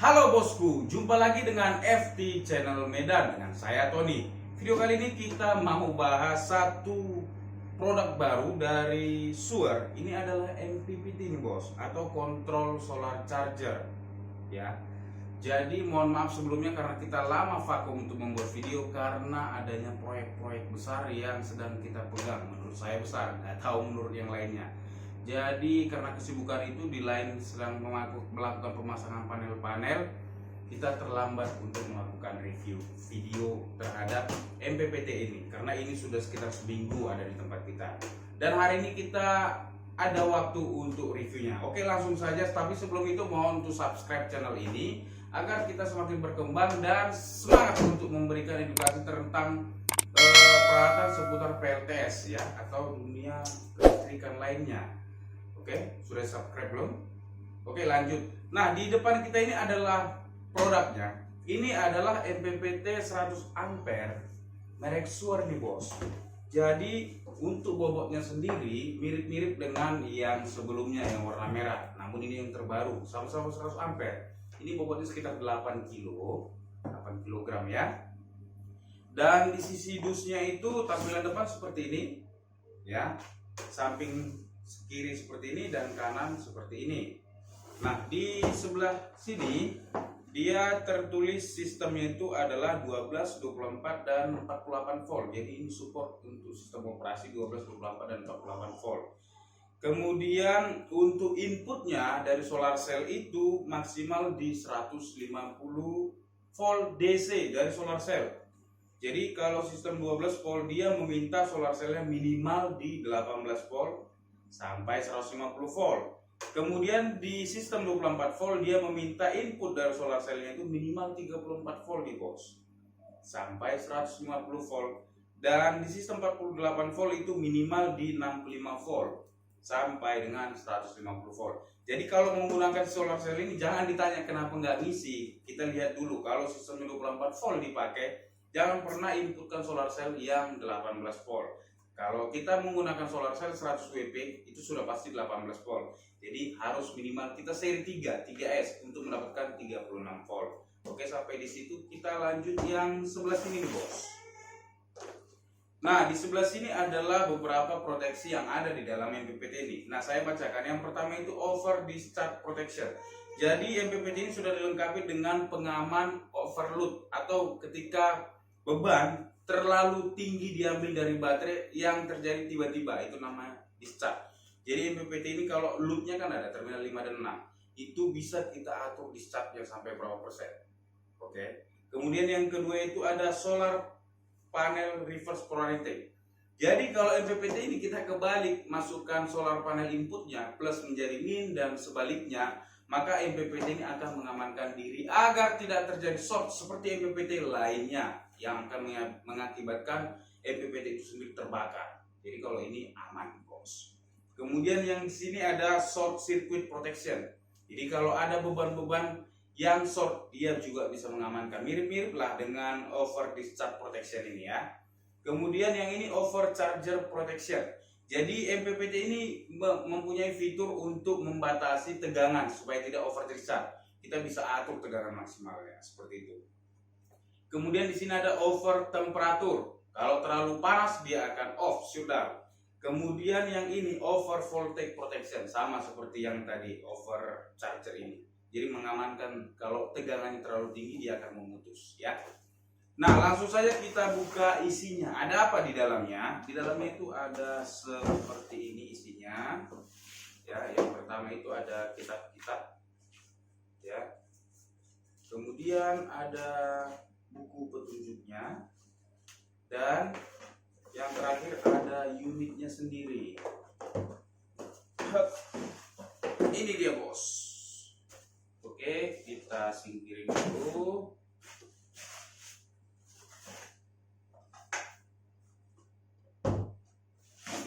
Halo bosku, jumpa lagi dengan FT Channel Medan dengan saya Tony. Video kali ini kita mau bahas satu produk baru dari Shure. Ini adalah MPPT nih bos, atau Control Solar Charger. Ya, jadi mohon maaf sebelumnya karena kita lama vakum untuk membuat video karena adanya proyek-proyek besar yang sedang kita pegang. Menurut saya besar, nggak tahu menurut yang lainnya. Jadi karena kesibukan itu di lain sedang melakukan pemasangan panel-panel, kita terlambat untuk melakukan review video terhadap MPPT ini karena ini sudah sekitar seminggu ada di tempat kita. Dan hari ini kita ada waktu untuk reviewnya. Oke, langsung saja. Tapi sebelum itu mohon untuk subscribe channel ini agar kita semakin berkembang dan semangat untuk memberikan edukasi tentang peralatan seputar PLTS ya atau dunia kelistrikan lainnya. Oke, sudah subscribe belum? Oke, lanjut. Nah, di depan kita ini adalah produknya. Ini adalah MPPT 100 ampere merek Shure nih bos. Jadi untuk bobotnya sendiri mirip-mirip dengan yang sebelumnya yang warna merah. Namun ini yang terbaru, sama-sama 100 ampere. Ini bobotnya sekitar 8 kilogram ya. Dan di sisi dusnya itu tampilan depan seperti ini ya. Samping kiri seperti ini dan kanan seperti ini. Nah, di sebelah sini dia tertulis sistemnya itu adalah 12, 24 dan 48 volt. Jadi ini support untuk sistem operasi 12, 24 dan 48 volt. Kemudian untuk inputnya dari solar cell itu maksimal di 150 volt DC dari solar cell. Jadi kalau sistem 12 volt dia meminta solar cellnya minimal di 18 volt sampai 150 volt. Kemudian di sistem 24 volt dia meminta input dari solar cellnya itu minimal 34 volt di bos sampai 150 volt. Dan di sistem 48 volt itu minimal di 65 volt sampai dengan 150 volt. Jadi kalau menggunakan solar cell ini jangan ditanya kenapa nggak ngisi. Kita lihat dulu kalau sistem 24 volt dipakai, jangan pernah inputkan solar cell yang 18 volt. Kalau kita menggunakan solar cell 100 WP itu sudah pasti 18 volt. Jadi harus minimal kita seri 3S untuk mendapatkan 36 volt. Oke, sampai di situ kita lanjut yang sebelah sini nih, bos. Nah, di sebelah sini adalah beberapa proteksi yang ada di dalam MPPT ini. Nah, saya bacakan. Yang pertama itu over discharge protection. Jadi MPPT ini sudah dilengkapi dengan pengaman overload atau ketika beban terlalu tinggi diambil dari baterai yang terjadi tiba-tiba, itu namanya discharge. Jadi MPPT ini kalau loadnya kan ada terminal 5 dan 6, itu bisa kita atur discharge-nya sampai berapa persen. Oke. Kemudian yang kedua itu ada solar panel reverse polarity. Jadi kalau MPPT ini kita kebalik, masukkan solar panel inputnya plus menjadi min dan sebaliknya, maka MPPT ini akan mengamankan diri agar tidak terjadi short seperti MPPT lainnya yang akan mengakibatkan MPPT itu sendiri terbakar. Jadi kalau ini aman, bos. Kemudian yang di sini ada short circuit protection. Jadi kalau ada beban-beban yang short, dia juga bisa mengamankan. Mirip-mirip lah dengan over discharge protection ini ya. Kemudian yang ini over charger protection. Jadi MPPT ini mempunyai fitur untuk membatasi tegangan supaya tidak over discharge. Kita bisa atur tegangan maksimalnya seperti itu. Kemudian di sini ada over temperatur. Kalau terlalu panas dia akan off, shutdown. Kemudian yang ini over voltage protection, sama seperti yang tadi over charger ini. Jadi mengamankan kalau tegangannya terlalu tinggi dia akan memutus ya. Nah, langsung saja kita buka isinya. Ada apa di dalamnya? Di dalamnya itu ada seperti ini isinya. Ya, yang pertama itu ada kitab-kitab. Ya. Kemudian ada buku petunjuknya, dan yang terakhir ada unitnya sendiri. Ini dia bos. Oke, kita singkirin dulu.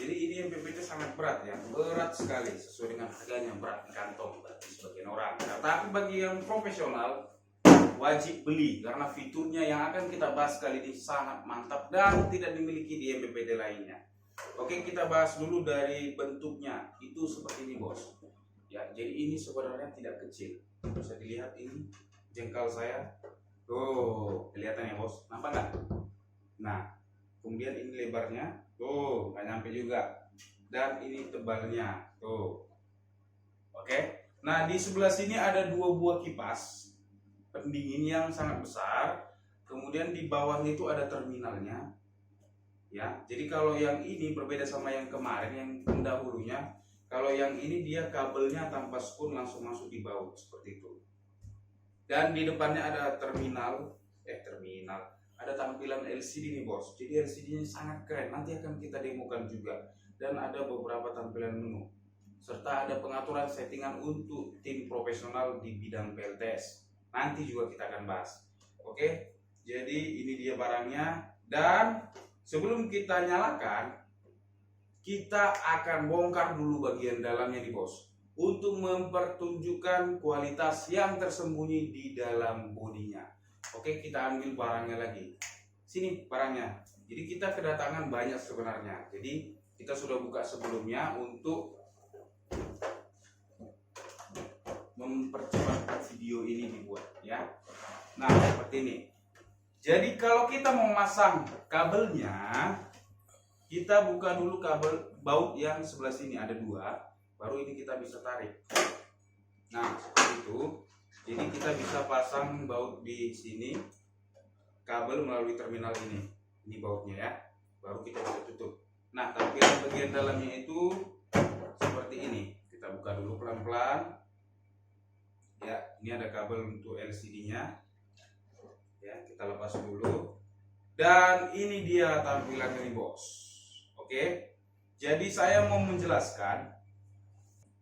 Jadi ini MPPT sangat berat ya, berat sekali sesuai dengan harganya, berat di kantong bagi sebagian orang. Nah, tapi bagi yang profesional wajib beli karena fiturnya yang akan kita bahas kali ini sangat mantap dan tidak dimiliki di MPPT lainnya. Oke, kita bahas dulu dari bentuknya. Itu seperti ini bos. Ya, jadi ini sebenarnya tidak kecil. Bisa dilihat ini jengkal saya. Tuh, kelihatan ya bos, nampak nggak? Nah, kemudian ini lebarnya, tuh nggak nyampe juga. Dan ini tebalnya, tuh. Oke. Nah, di sebelah sini ada 2 buah kipas pendingin yang sangat besar. Kemudian di bawahnya itu ada terminalnya. Ya, jadi kalau yang ini berbeda sama yang kemarin, yang pendahulunya. Kalau yang ini dia kabelnya tanpa spoon langsung masuk di baut seperti itu. Dan di depannya ada terminal, ada tampilan LCD nih bos. Jadi LCD-nya sangat keren. Nanti akan kita demokan juga. Dan ada beberapa tampilan menu, serta ada pengaturan settingan untuk tim profesional di bidang PLTS. Nanti juga kita akan bahas. Oke, jadi ini dia barangnya. Dan sebelum kita nyalakan, kita akan bongkar dulu bagian dalamnya nih bos, untuk mempertunjukkan kualitas yang tersembunyi di dalam bodinya. Oke, kita ambil barangnya lagi. Sini barangnya. Jadi kita kedatangan banyak sebenarnya. Jadi kita sudah buka sebelumnya untuk mempercepat video ini dibuat ya. Nah, seperti ini. Jadi kalau kita mau masang kabelnya, kita buka dulu kabel baut yang sebelah sini, ada 2. Baru ini kita bisa tarik. Nah, seperti itu. Jadi kita bisa pasang baut di sini, kabel melalui terminal ini. Ini bautnya ya. Baru kita bisa tutup. Nah, tampilan bagian dalamnya itu seperti ini. Kita buka dulu pelan-pelan. Ya, ini ada kabel untuk LCD-nya. Ya, kita lepas dulu. Dan ini dia tampilan ini, bos. Oke. Jadi saya mau menjelaskan.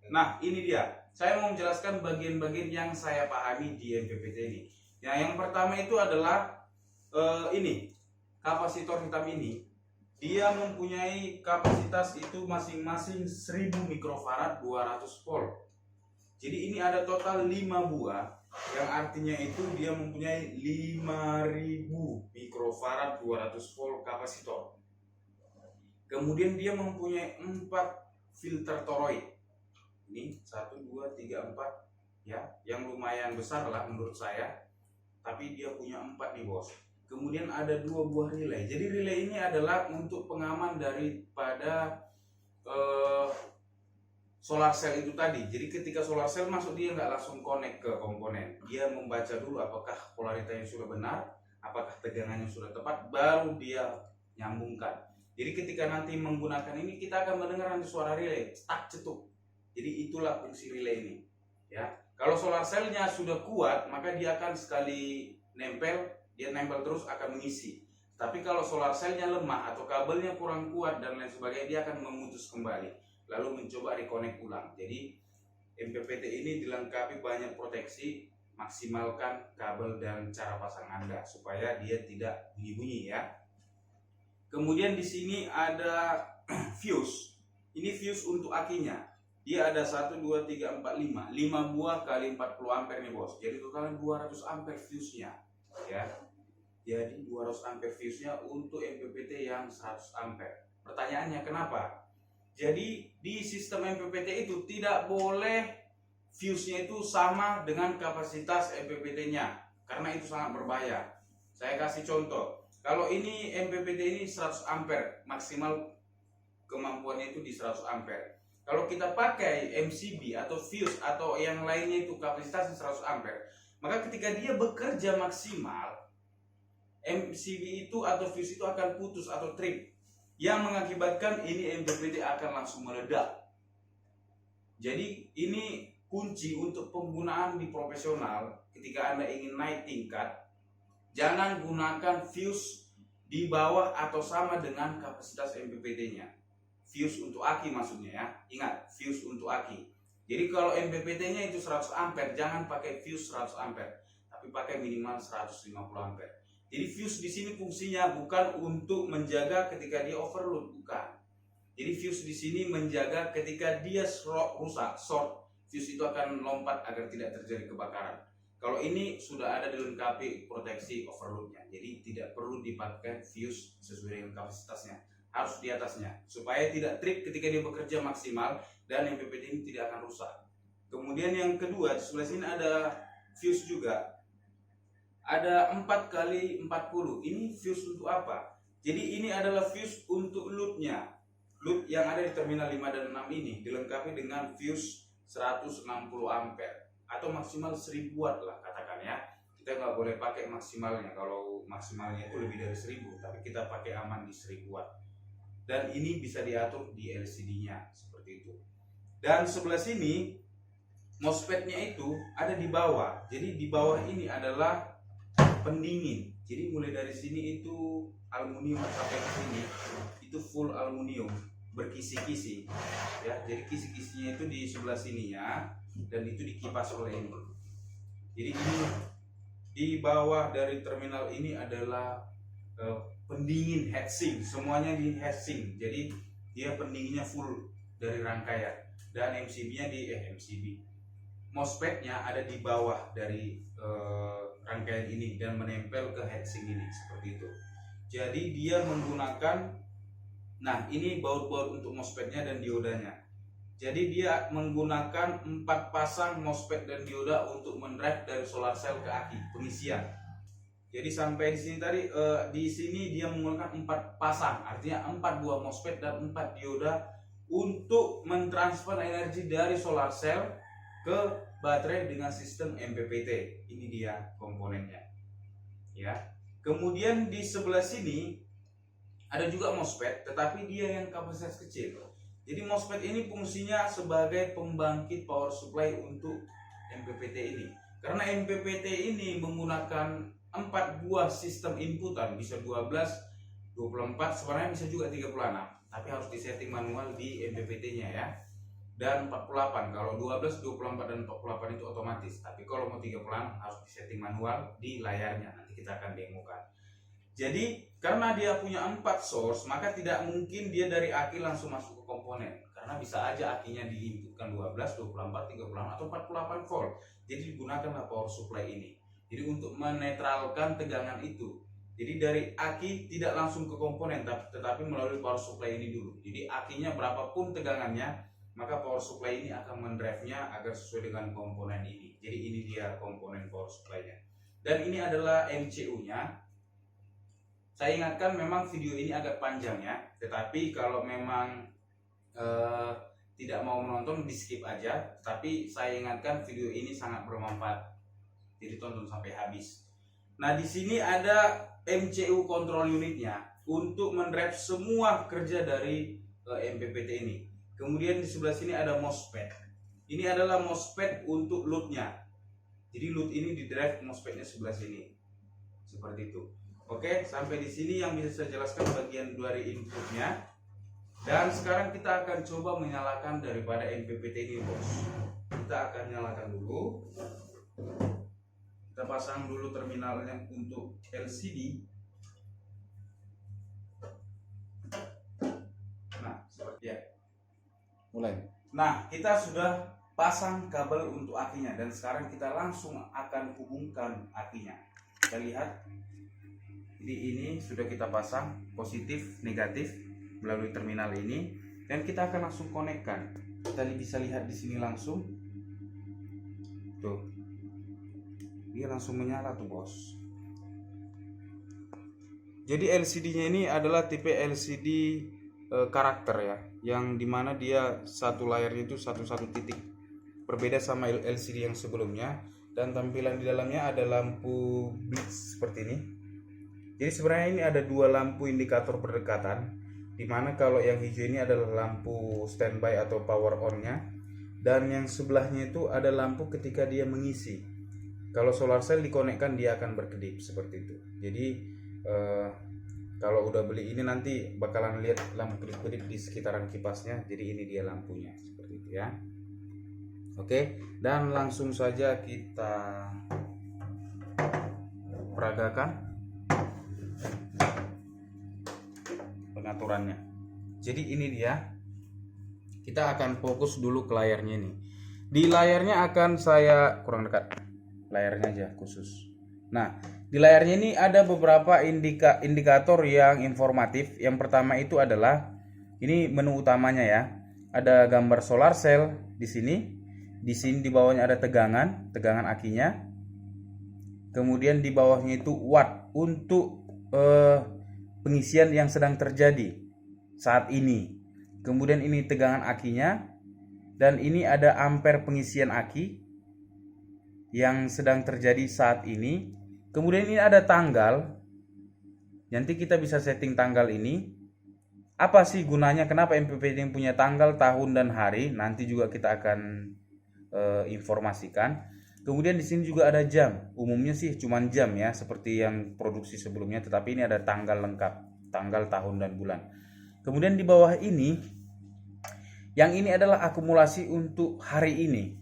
Nah, ini dia. Saya mau menjelaskan bagian-bagian yang saya pahami di MPPT ini. Nah, yang pertama itu adalah ini. Kapasitor hitam ini. Dia mempunyai kapasitas itu masing-masing 1000 mikrofarad 200 volt. Jadi ini ada total 5 buah, yang artinya itu dia mempunyai 5000 mikrofarad 200 volt kapasitor. Kemudian dia mempunyai 4 filter toroid. Ini 1, 2, 3, 4 ya, yang lumayan besar lah menurut saya. Tapi dia punya 4 nih bos. Kemudian ada 2 buah relay. Jadi relay ini adalah untuk pengaman daripada solar cell itu tadi. Jadi ketika solar cell masuk, dia nggak langsung connect ke komponen. Dia membaca dulu apakah polaritanya sudah benar, apakah tegangannya sudah tepat, baru dia nyambungkan. Jadi ketika nanti menggunakan ini, kita akan mendengar nanti suara relay, tak cetuk. Jadi itulah fungsi relay ini. Ya, kalau solar cell-nya sudah kuat, maka dia akan sekali nempel, dia nempel terus akan mengisi. Tapi kalau solar cell-nya lemah atau kabelnya kurang kuat dan lain sebagainya, dia akan memutus kembali, lalu mencoba reconnect ulang. Jadi MPPT ini dilengkapi banyak proteksi. Maksimalkan kabel dan cara pasang Anda supaya dia tidak bunyi-bunyi ya. Kemudian di sini ada fuse. Ini fuse untuk akinya. Dia ada 1, 2, 3, 4, 5 buah kali 40 ampere nih bos. Jadi totalnya 200 ampere fuse-nya ya. Jadi 200 ampere fuse-nya untuk MPPT yang 100 ampere. Pertanyaannya kenapa? Jadi di sistem MPPT itu tidak boleh fuse-nya itu sama dengan kapasitas MPPT-nya, karena itu sangat berbahaya. Saya kasih contoh. Kalau ini MPPT ini 100 ampere, maksimal kemampuannya itu di 100 ampere. Kalau kita pakai MCB atau fuse atau yang lainnya itu kapasitasnya 100 ampere, maka ketika dia bekerja maksimal, MCB itu atau fuse itu akan putus atau trip, yang mengakibatkan ini MPPT akan langsung meledak. Jadi ini kunci untuk penggunaan di profesional. Ketika Anda ingin naik tingkat, jangan gunakan fuse di bawah atau sama dengan kapasitas MPPT-nya. Fuse untuk aki maksudnya ya. Ingat, fuse untuk aki. Jadi kalau MPPT-nya itu 100 ampere, jangan pakai fuse 100 ampere, tapi pakai minimal 150 ampere. Jadi fuse di sini fungsinya bukan untuk menjaga ketika dia overload, bukan. Jadi fuse di sini menjaga ketika dia rusak, short, fuse itu akan lompat agar tidak terjadi kebakaran. Kalau ini sudah ada dilengkapi proteksi overloadnya, jadi tidak perlu dipakai fuse sesuai dengan kapasitasnya, harus di atasnya supaya tidak trip ketika dia bekerja maksimal dan MPPT ini tidak akan rusak. Kemudian yang kedua, di sebelah sini ada fuse juga. ada 4 kali 40. Ini fuse untuk apa? Jadi ini adalah fuse untuk loadnya. Load yang ada di terminal 5 dan 6 ini dilengkapi dengan fuse 160 ampere atau maksimal 1000 watt lah katakan ya. Kita nggak boleh pakai maksimalnya, kalau maksimalnya itu lebih dari 1000, tapi kita pakai aman di 1000 watt. Dan ini bisa diatur di LCD-nya seperti itu. Dan sebelah sini MOSFET-nya itu ada di bawah. Jadi di bawah ini adalah pendingin. Jadi mulai dari sini itu aluminium sampai ke sini itu full aluminium berkisi-kisi ya. Jadi kisi-kisinya itu di sebelah sininya dan itu dikipas oleh ini. Jadi ini di bawah dari terminal ini adalah pendingin heatsink, semuanya di heatsink. Jadi dia pendinginnya full dari rangkaian dan MCB-nya di MOSFET-nya ada di bawah dari rangkaian ini dan menempel ke heatsink ini seperti itu. Jadi dia menggunakan, nah ini baut-baut untuk MOSFET-nya dan diodanya. Jadi dia menggunakan 4 pasang MOSFET dan dioda untuk mendrive dari solar cell ke aki pengisian. Jadi sampai di sini tadi di sini dia menggunakan 4 pasang, artinya 4 buah MOSFET dan 4 dioda untuk mentransfer energi dari solar cell ke baterai dengan sistem MPPT. Ini dia komponennya. Ya. Kemudian di sebelah sini ada juga MOSFET, tetapi dia yang kapasitas kecil. Jadi MOSFET ini fungsinya sebagai pembangkit power supply untuk MPPT ini. Karena MPPT ini menggunakan 4 buah sistem inputan, bisa 12, 24, sebenarnya bisa juga 36, tapi harus disetting manual di MPPT-nya ya. Dan 48, kalau 12, 24 dan 48 itu otomatis, tapi kalau mau 36 harus disetting manual di layarnya, nanti kita akan demokan. Jadi karena dia punya 4 source, maka tidak mungkin dia dari aki langsung masuk ke komponen, karena bisa aja akinya diinputkan 12, 24, 36 atau 48 volt. Jadi digunakanlah power supply ini. Jadi untuk menetralkan tegangan itu. Jadi dari aki tidak langsung ke komponen, tetapi melalui power supply ini dulu. Jadi akinya berapapun tegangannya, maka power supply ini akan mendrive-nya agar sesuai dengan komponen ini. Jadi ini dia komponen power supply-nya. Dan ini adalah MCU-nya. Saya ingatkan memang video ini agak panjang ya, tetapi kalau memang tidak mau menonton di skip aja. Tapi saya ingatkan video ini sangat bermanfaat, jadi tonton sampai habis. Nah di sini ada MCU control unitnya untuk mendrive semua kerja dari MPPT ini. Kemudian di sebelah sini ada MOSFET. Ini adalah MOSFET untuk loadnya. Jadi load ini di drive MOSFET-nya sebelah sini. Seperti itu. Oke, sampai di sini yang bisa saya jelaskan bagian dari inputnya. Dan sekarang kita akan coba menyalakan daripada MPPT ini, bos. Kita akan nyalakan dulu. Kita pasang dulu terminalnya untuk LCD. Nah, seperti ya. Mulai. Nah, kita sudah pasang kabel untuk akinya dan sekarang kita langsung akan hubungkan akinya. Kita lihat. Jadi ini sudah kita pasang positif, negatif melalui terminal ini dan kita akan langsung konekkan. Kita bisa lihat di sini langsung. Tuh. Dia langsung menyala tuh, bos. Jadi LCD-nya ini adalah tipe LCD karakter ya, yang dimana dia satu layarnya itu satu titik, berbeda sama LCD yang sebelumnya. Dan tampilan di dalamnya ada lampu blitz seperti ini. Jadi sebenarnya ini ada 2 lampu indikator berdekatan, dimana kalau yang hijau ini adalah lampu standby atau power on-nya, dan yang sebelahnya itu ada lampu ketika dia mengisi. Kalau solar cell dikonekkan dia akan berkedip seperti itu. Jadi kalau udah beli ini nanti bakalan lihat lampu kedip-kedip di sekitaran kipasnya. Jadi ini dia lampunya seperti itu ya. Oke, dan langsung saja kita peragakan pengaturannya. Jadi ini dia. Kita akan fokus dulu ke layarnya ini. Di layarnya akan saya kurang dekat. Layarnya aja khusus. Nah, di layarnya ini ada beberapa indikator yang informatif. Yang pertama itu adalah ini menu utamanya ya. Ada gambar solar cell di sini. Di sini di bawahnya ada tegangan akinya. Kemudian di bawahnya itu watt untuk pengisian yang sedang terjadi saat ini. Kemudian ini tegangan akinya, dan ini ada ampere pengisian aki yang sedang terjadi saat ini. Kemudian ini ada tanggal. Nanti kita bisa setting tanggal ini. Apa sih gunanya? Kenapa MPPT ini punya tanggal, tahun, dan hari? Nanti juga kita akan informasikan. Kemudian di sini juga ada jam. Umumnya sih cuma jam ya, seperti yang produksi sebelumnya. Tetapi ini ada tanggal lengkap, tanggal, tahun, dan bulan. Kemudian di bawah ini, yang ini adalah akumulasi untuk hari ini,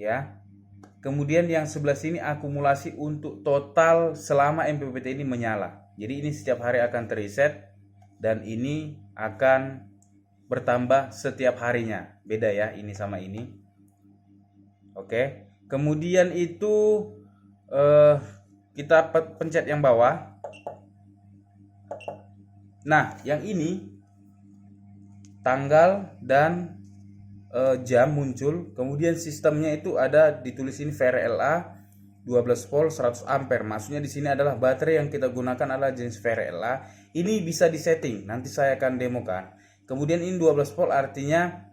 ya. Kemudian yang sebelah sini akumulasi untuk total selama MPPT ini menyala. Jadi ini setiap hari akan terreset, dan ini akan bertambah setiap harinya. Beda ya ini sama ini. Oke. Kemudian itu kita pencet yang bawah. Nah, yang ini tanggal dan jam muncul. Kemudian sistemnya itu ada ditulis ini VRLA 12 volt 100 ampere. Maksudnya di sini adalah baterai yang kita gunakan adalah jenis VRLA. Ini bisa disetting, nanti saya akan demokan. Kemudian ini 12 volt artinya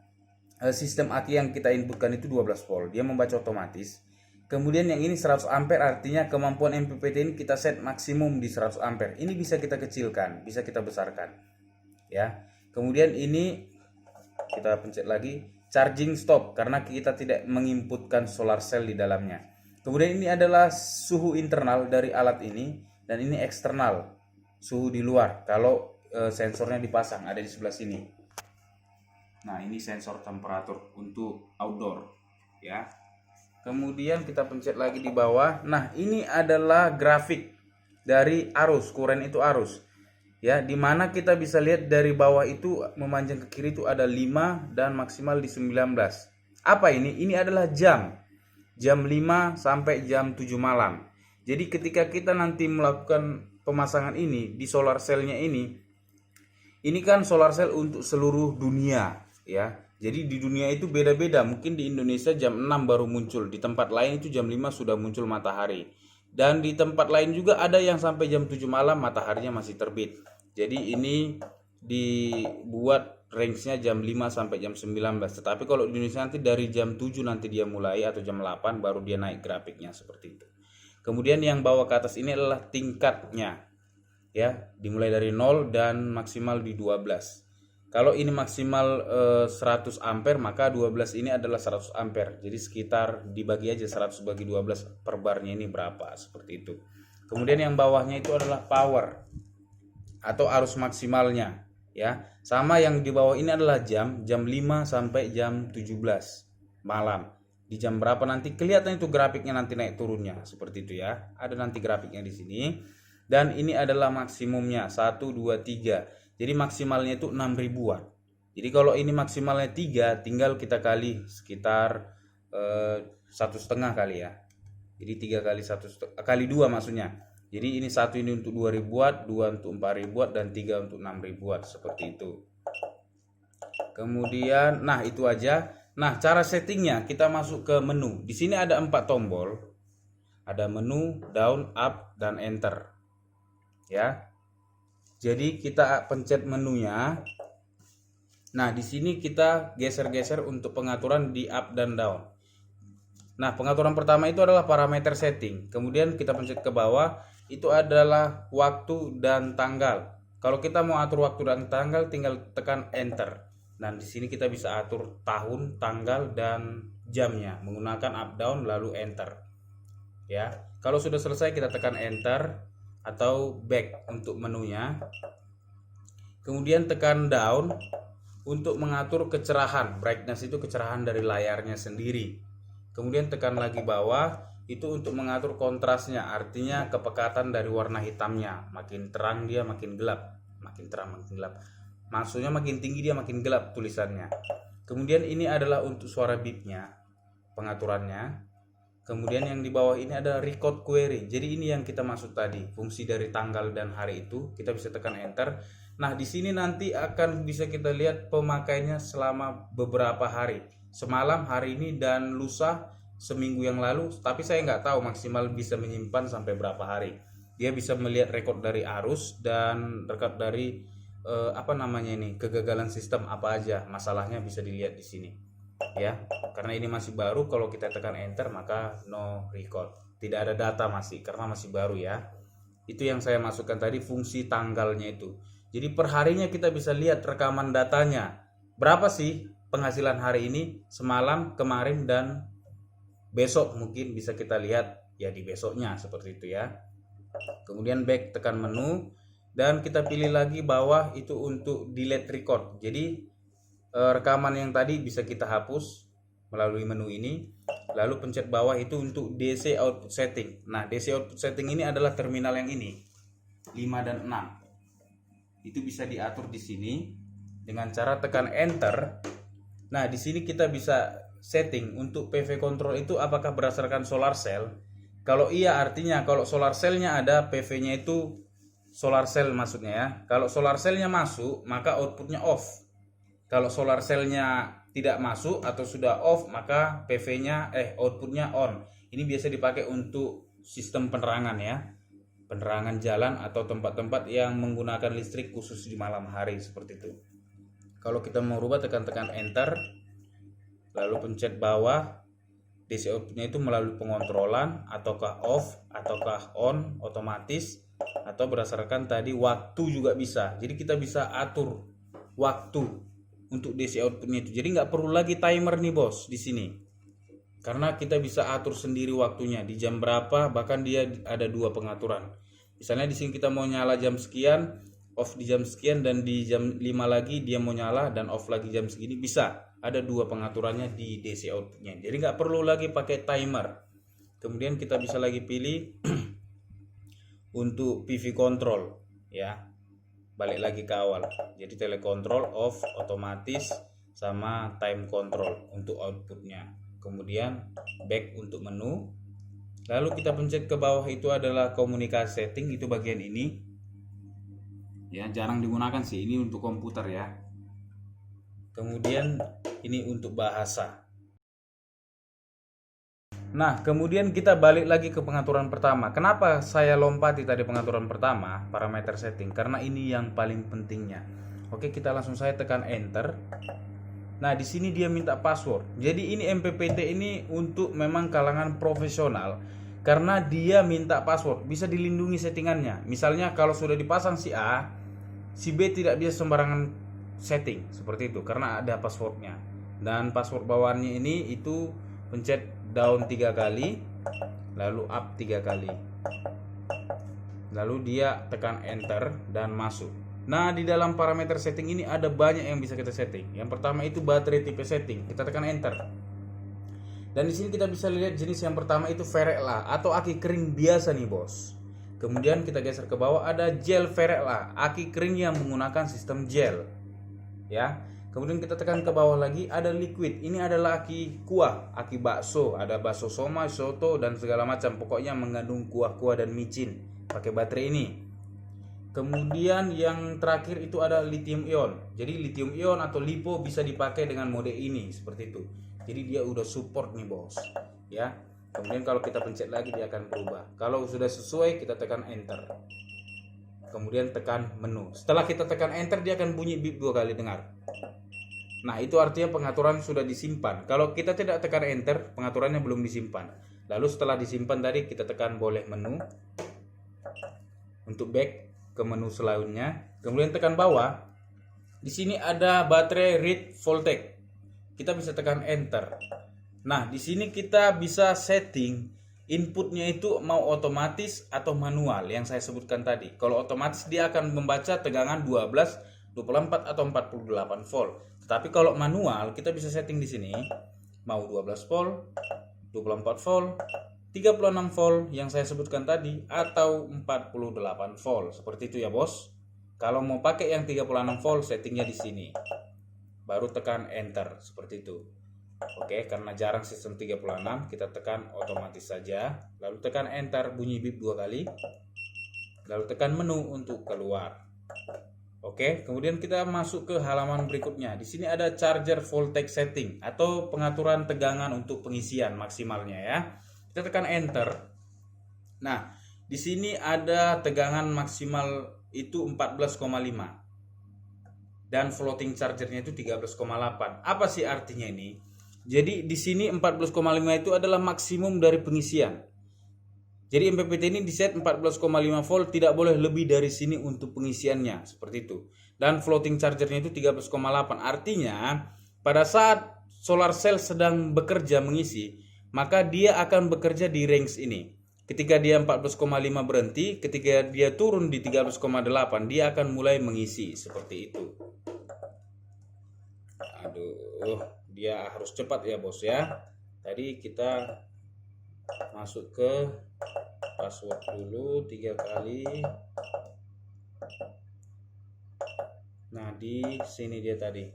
sistem aki yang kita inputkan itu 12 volt. Dia membaca otomatis. Kemudian yang ini 100 ampere artinya kemampuan MPPT ini kita set maksimum di 100 ampere. Ini bisa kita kecilkan, bisa kita besarkan. Ya. Kemudian ini kita pencet lagi charging stop karena kita tidak menginputkan solar cell di dalamnya. Kemudian ini adalah suhu internal dari alat ini, dan ini eksternal, suhu di luar. Kalau sensornya dipasang ada di sebelah sini. Nah, ini sensor temperatur untuk outdoor, ya. Kemudian kita pencet lagi di bawah. Nah, ini adalah grafik dari arus, kuren itu arus. Ya, dimana kita bisa lihat dari bawah itu memanjang ke kiri itu ada 5 dan maksimal di 19. Apa ini? Ini adalah jam 5 sampai jam 7 malam. Jadi ketika kita nanti melakukan pemasangan ini di solar cell-nya ini kan solar cell untuk seluruh dunia ya. Jadi di dunia itu beda-beda. Mungkin di Indonesia jam 6 baru muncul, di tempat lain itu jam 5 sudah muncul matahari. Dan di tempat lain juga ada yang sampai jam 7 malam mataharinya masih terbit. Jadi ini dibuat range-nya jam 5 sampai jam 19. Tetapi kalau di Indonesia nanti dari jam 7 nanti dia mulai, atau jam 8 baru dia naik grafiknya seperti itu. Kemudian yang bawah ke atas ini adalah tingkatnya. Ya, dimulai dari 0 dan maksimal di 12. Kalau ini maksimal 100 ampere, maka 12 ini adalah 100 ampere. Jadi sekitar dibagi aja 100 bagi 12 per barnya ini berapa, seperti itu. Kemudian yang bawahnya itu adalah power atau arus maksimalnya, ya. Sama yang di bawah ini adalah jam 5 sampai jam 17 malam. Di jam berapa nanti kelihatan itu grafiknya nanti naik turunnya seperti itu ya. Ada nanti grafiknya di sini. Dan ini adalah maksimumnya 1 2 3. Jadi maksimalnya itu 6.000 watt. Jadi kalau ini maksimalnya 3, tinggal kita kali sekitar 1,5 kali ya. Jadi 3 kali 1 kali 2 maksudnya. Jadi ini 1 ini untuk 2.000 watt, 2 untuk 4.000 watt, dan 3 untuk 6.000 watt seperti itu. Kemudian nah itu aja. Nah, cara settingnya kita masuk ke menu. Di sini ada 4 tombol. Ada menu, down, up, dan enter. Ya. Jadi kita pencet menunya. Nah, di sini kita geser-geser untuk pengaturan di up dan down. Nah, pengaturan pertama itu adalah parameter setting. Kemudian kita pencet ke bawah, itu adalah waktu dan tanggal. Kalau kita mau atur waktu dan tanggal, tinggal tekan enter. Dan di sini kita bisa atur tahun, tanggal, dan jamnya menggunakan up down lalu enter. Ya, kalau sudah selesai kita tekan enter atau back untuk menunya. Kemudian tekan down untuk mengatur kecerahan, brightness itu kecerahan dari layarnya sendiri. Kemudian tekan lagi bawah, itu untuk mengatur kontrasnya, artinya kepekatan dari warna hitamnya. Makin terang dia makin gelap, makin terang makin gelap. Maksudnya makin tinggi dia makin gelap tulisannya. Kemudian ini adalah untuk suara beepnya, pengaturannya. Kemudian yang di bawah ini ada record query. Jadi ini yang kita maksud tadi, fungsi dari tanggal dan hari itu. Kita bisa tekan enter. Nah, di sini nanti akan bisa kita lihat pemakainya selama beberapa hari. Semalam, hari ini, dan lusa seminggu yang lalu, tapi saya nggak tahu maksimal bisa menyimpan sampai berapa hari. Dia bisa melihat rekod dari arus dan rekod dari kegagalan sistem apa aja, masalahnya bisa dilihat di sini ya. Karena ini masih baru, kalau kita tekan enter maka no record, tidak ada data masih karena masih baru ya. Itu yang saya masukkan tadi, fungsi tanggalnya itu. Jadi perharinya kita bisa lihat rekaman datanya, berapa sih penghasilan hari ini, semalam, kemarin, dan besok. Mungkin bisa kita lihat ya di besoknya seperti itu ya. Kemudian back, tekan menu, dan kita pilih lagi bawah itu untuk delete record. Jadi rekaman yang tadi bisa kita hapus melalui menu ini. Lalu pencet bawah itu untuk DC output setting. Nah, DC output setting ini adalah terminal yang ini 5 dan 6. Itu bisa diatur di sini dengan cara tekan enter. Nah, di sini kita bisa setting untuk PV control itu apakah berdasarkan solar cell. Kalau iya, artinya kalau solar cell-nya ada, PV-nya itu solar cell maksudnya ya. Kalau solar cell-nya masuk, maka outputnya off. Kalau solar cell-nya tidak masuk atau sudah off, maka PV-nya outputnya on. Ini biasa dipakai untuk sistem penerangan ya. Penerangan jalan atau tempat-tempat yang menggunakan listrik khusus di malam hari seperti itu. Kalau kita mau rubah, tekan enter, lalu pencet bawah. DC outputnya itu melalui pengontrolan, ataukah off, ataukah on, otomatis, atau berdasarkan tadi waktu juga bisa. Jadi kita bisa atur waktu untuk DC outputnya itu. Jadi nggak perlu lagi timer nih bos di sini, karena kita bisa atur sendiri waktunya di jam berapa. Bahkan dia ada 2 pengaturan. Misalnya di sini kita mau nyala jam sekian, off di jam sekian, dan di jam 5 lagi dia mau nyala dan off lagi jam segini, bisa. Ada 2 pengaturannya di DC outputnya, jadi nggak perlu lagi pakai timer. Kemudian kita bisa lagi pilih untuk PV control ya, balik lagi ke awal. Jadi telecontrol off, otomatis, sama time control untuk outputnya. Kemudian back untuk menu, lalu kita pencet ke bawah, itu adalah komunikasi setting, itu bagian ini ya, jarang digunakan sih, ini untuk komputer ya. Kemudian ini untuk bahasa. Nah, kemudian kita balik lagi ke pengaturan pertama. Kenapa saya lompati tadi pengaturan pertama, parameter setting? Karena ini yang paling pentingnya. Oke, kita langsung saya tekan enter. Nah, di sini dia minta password. Jadi ini MPPT ini untuk memang kalangan profesional, karena dia minta password, bisa dilindungi settingannya. Misalnya kalau sudah dipasang si A, si B tidak bisa sembarangan setting seperti itu karena ada passwordnya. Dan password bawaannya ini itu pencet down 3 kali, lalu up 3 kali, lalu dia tekan enter dan masuk. Nah, di dalam parameter setting ini ada banyak yang bisa kita setting. Yang pertama itu baterai tipe setting, kita tekan enter. Dan di sini kita bisa lihat jenis yang pertama itu Verella atau aki kering biasa nih bos. Kemudian kita geser ke bawah, ada gel Verella, aki kering yang menggunakan sistem gel ya. Kemudian kita tekan ke bawah lagi, ada liquid. Ini adalah aki kuah, aki bakso, ada bakso soma, soto, dan segala macam. Pokoknya mengandung kuah-kuah dan micin pakai baterai ini. Kemudian yang terakhir itu ada lithium ion. Jadi lithium ion atau lipo bisa dipakai dengan mode ini seperti itu. Jadi dia udah support nih bos ya. Kemudian kalau kita pencet lagi dia akan berubah. Kalau sudah sesuai kita tekan enter. Kemudian tekan menu. Setelah kita tekan enter dia akan bunyi bip 2 kali, dengar. Nah, itu artinya pengaturan sudah disimpan. Kalau kita tidak tekan enter, pengaturannya belum disimpan. Lalu setelah disimpan tadi kita tekan boleh menu untuk back ke menu selanjutnya. Kemudian tekan bawah. Di sini ada baterai read voltage. Kita bisa tekan enter. Nah, di sini kita bisa setting inputnya itu mau otomatis atau manual yang saya sebutkan tadi. Kalau otomatis dia akan membaca tegangan 12, 24 atau 48 volt. Tetapi kalau manual kita bisa setting di sini mau 12 volt, 24 volt, 36 volt yang saya sebutkan tadi, atau 48 volt. Seperti itu ya, Bos. Kalau mau pakai yang 36 volt settingnya di sini. Baru tekan enter seperti itu. Oke, karena jarang sistem 36, kita tekan otomatis saja. Lalu tekan enter, bunyi bip 2 kali. Lalu tekan menu untuk keluar. Oke, kemudian kita masuk ke halaman berikutnya. Di sini ada charger voltage setting atau pengaturan tegangan untuk pengisian maksimalnya ya. Kita tekan enter. Nah, di sini ada tegangan maksimal itu 14,5 dan floating chargernya itu 13,8. Apa sih artinya ini? Jadi di sini 14,5 itu adalah maksimum dari pengisian. Jadi MPPT ini di set 14,5 volt, tidak boleh lebih dari sini untuk pengisiannya, seperti itu. Dan floating chargernya itu 13,8. Artinya pada saat solar cell sedang bekerja mengisi, maka dia akan bekerja di range ini. Ketika dia 14,5 berhenti, ketika dia turun di 13,8, dia akan mulai mengisi, seperti itu. Aduh, dia harus cepat ya bos ya. Tadi kita masuk ke password dulu 3 kali. Nah, di sini dia tadi.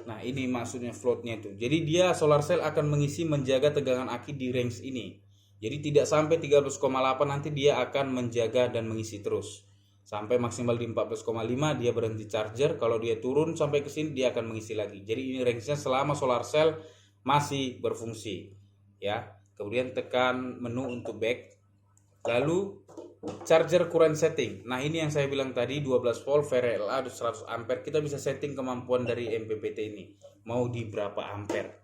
Nah, ini maksudnya floatnya itu. Jadi dia solar cell akan mengisi menjaga tegangan aki di range ini. Jadi tidak sampai 13,8, nanti dia akan menjaga dan mengisi terus. Sampai maksimal di 14,5 dia berhenti charger. Kalau dia turun sampai ke sini dia akan mengisi lagi. Jadi ini range-nya selama solar cell masih berfungsi. Ya. Kemudian tekan menu untuk back. Lalu charger current setting. Nah, ini yang saya bilang tadi 12 volt VRLA 100 ampere. Kita bisa setting kemampuan dari MPPT ini. Mau di berapa ampere.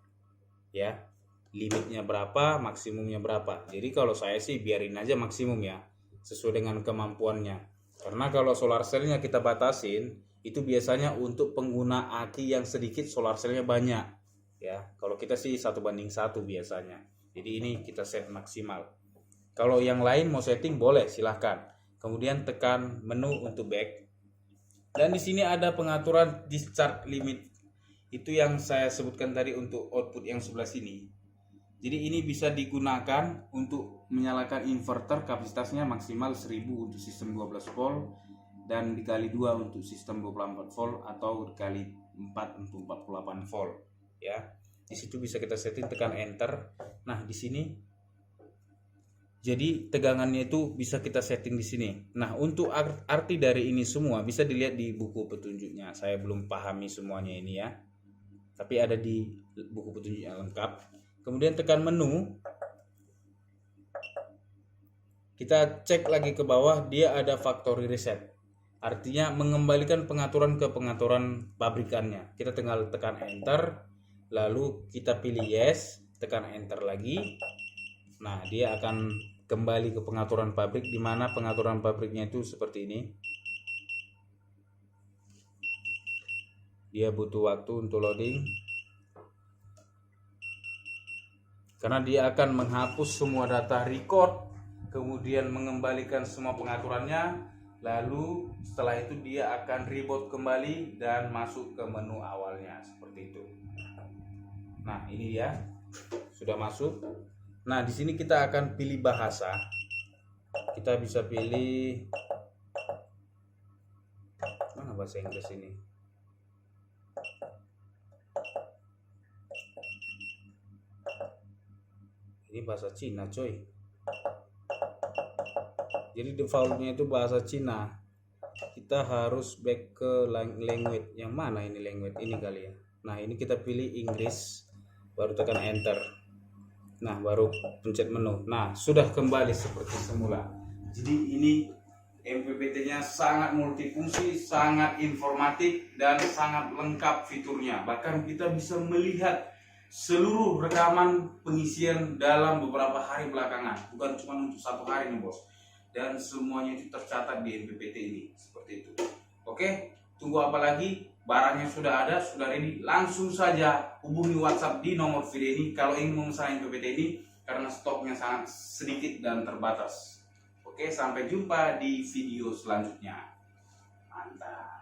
Ya. Limitnya berapa, maksimumnya berapa. Jadi kalau saya sih biarin aja maksimum ya. Sesuai dengan kemampuannya. Karena kalau solar cell-nya kita batasin, itu biasanya untuk pengguna aki yang sedikit, solar cell-nya banyak. Ya, kalau kita sih 1:1 biasanya. Jadi ini kita set maksimal. Kalau yang lain mau setting boleh, silahkan. Kemudian tekan menu untuk back. Dan di sini ada pengaturan discharge limit. Itu yang saya sebutkan tadi untuk output yang sebelah sini. Jadi ini bisa digunakan untuk menyalakan inverter, kapasitasnya maksimal 1000 untuk sistem 12 volt dan dikali 2 untuk sistem 24 volt atau dikali 4 untuk 48 volt ya. Di situ bisa kita setting, tekan enter. Nah, di sini jadi tegangannya itu bisa kita setting di sini. Nah, untuk arti dari ini semua bisa dilihat di buku petunjuknya. Saya belum pahami semuanya ini ya. Tapi ada di buku petunjuknya lengkap. Kemudian tekan menu. Kita cek lagi ke bawah, dia ada factory reset. Artinya mengembalikan pengaturan ke pengaturan pabrikannya. Kita tinggal tekan enter, lalu kita pilih yes, tekan enter lagi. Nah, dia akan kembali ke pengaturan pabrik, di mana pengaturan pabriknya itu seperti ini. Dia butuh waktu untuk loading. Karena dia akan menghapus semua data record, kemudian mengembalikan semua pengaturannya, lalu setelah itu dia akan reboot kembali dan masuk ke menu awalnya seperti itu. Nah, ini dia sudah masuk. Nah, di sini kita akan pilih bahasa. Kita bisa pilih mana bahasa Inggris ini. Ini bahasa Cina coy. Jadi defaultnya itu bahasa Cina. Kita harus back ke language. Yang mana ini language? Ini kali ya. Nah, ini kita pilih Inggris, baru tekan enter. Nah, baru pencet menu. Nah, sudah kembali seperti semula. Jadi ini MPPT-nya sangat multifungsi, sangat informatif, dan sangat lengkap fiturnya. Bahkan kita bisa melihat seluruh rekaman pengisian dalam beberapa hari belakangan, bukan cuma untuk 1 hari nih bos. Dan semuanya itu tercatat di MPPT ini, seperti itu. Oke, tunggu apa lagi? Barangnya sudah ada, sudah ready. Langsung saja hubungi WhatsApp di nomor video ini kalau ingin memesan MPPT ini, karena stoknya sangat sedikit dan terbatas. Oke, sampai jumpa di video selanjutnya. Mantap.